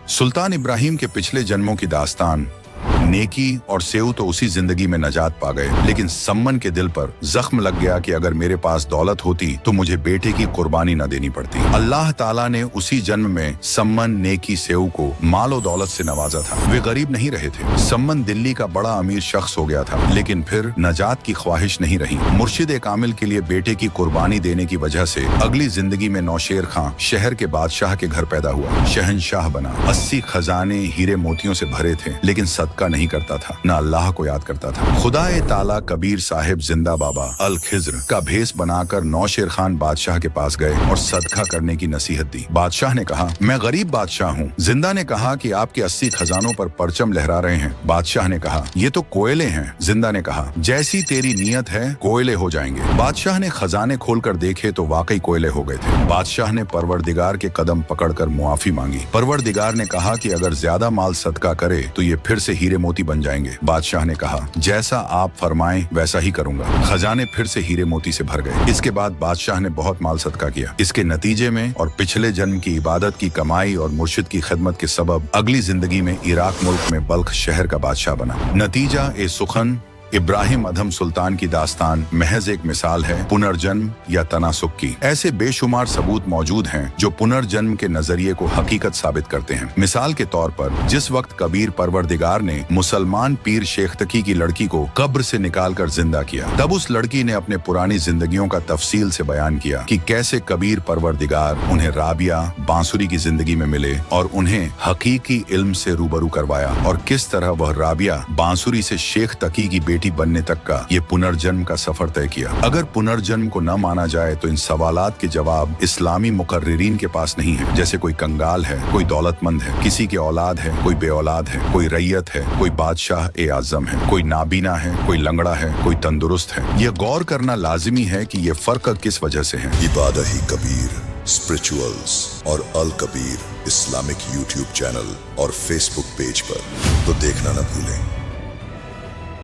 सुल्तान इब्राहिम के पिछले जन्मों की दास्तान। नेकी और सेऊ तो उसी जिंदगी में नजात पा गए, लेकिन सम्मन के दिल पर जख्म लग गया कि अगर मेरे पास दौलत होती तो मुझे बेटे की कुर्बानी न देनी पड़ती। अल्लाह ताला ने उसी जन्म में सम्मन, नेकी, सेऊ को मालो दौलत से नवाजा था। वे गरीब नहीं रहे थे। सम्मन दिल्ली का बड़ा अमीर शख्स हो गया था, लेकिन फिर नजात की ख्वाहिश नहीं रही। मुर्शिद कामिल के लिए बेटे की कुर्बानी देने की वजह से अगली जिंदगी में नौशेर खां शहर के बादशाह के घर पैदा हुआ, शहनशाह बना। 80 खजाने हीरे मोतियों से भरे थे, लेकिन सदका नहीं करता था, न अल्लाह को याद करता था। खुदाए ताला कबीर साहिब जिंदा बाबा अल खिज्र का भेष बनाकर नौशेर खान बादशाह के पास गए और सदका करने की नसीहत दी। बादशाह ने कहा, मैं गरीब बादशाह हूँ। जिंदा ने कहा कि आपके 80 खजानों पर परचम लहरा रहे हैं। बादशाह ने कहा, ये तो कोयले हैं। जिंदा ने कहा, जैसी तेरी नीयत है कोयले हो जाएंगे। बादशाह ने खजाने खोलकर देखे तो वाकई कोयले हो गए थे। बादशाह ने परवरदिगार के कदम पकड़कर मुआफी मांगी। परवरदिगार ने कहा कि अगर ज्यादा माल सदका करे तो ये फिर से हीरे मोती बन जाएंगे। बादशाह ने कहा, जैसा आप फरमाएं वैसा ही करूंगा। खजाने फिर से हीरे मोती से भर गए। इसके बाद बादशाह ने बहुत माल सदका किया। इसके नतीजे में और पिछले जन्म की इबादत की कमाई और मुर्शिद की खिदमत के सबब अगली जिंदगी में इराक मुल्क में बल्ख शहर का बादशाह बना। नतीजा ए सुखन इब्राहिम अधम सुल्तान की दास्तान महज एक मिसाल है पुनर्जन्म या तनासुक की। ऐसे बेशुमार सबूत मौजूद हैं जो पुनर्जन्म के नजरिए को हकीकत साबित करते हैं। मिसाल के तौर पर जिस वक्त कबीर परवरदिगार ने मुसलमान पीर शेख तकी की लड़की को कब्र से निकालकर जिंदा किया, तब उस लड़की ने अपने पुरानी जिंदगियों का तफसील से बयान किया कि कैसे कबीर परवरदिगार उन्हें राबिया बांसुरी की जिंदगी में मिले और उन्हें हकीकी इल्म से रूबरू करवाया, और किस तरह वह राबिया बांसुरी से शेख तकी की बेटी बनने तक का ये पुनर्जन्म का सफर तय किया। अगर पुनर्जन्म को न माना जाए तो इन सवालात के जवाब इस्लामी मुकर्रिरीन के पास नहीं है। जैसे कोई कंगाल है, कोई दौलतमंद है, किसी के औलाद है, कोई बे औलाद है, कोई रैयत है, कोई बादशाह ए आजम है, कोई नाबीना है, कोई लंगड़ा है, कोई तंदुरुस्त है। यह गौर करना लाजिमी है कि ये फर्क किस वजह से है। इबादत कबीर स्पिरिचुअल्स और अल कबीर इस्लामिक यूट्यूब चैनल और फेसबुक पेज पर तो देखना न भूलें।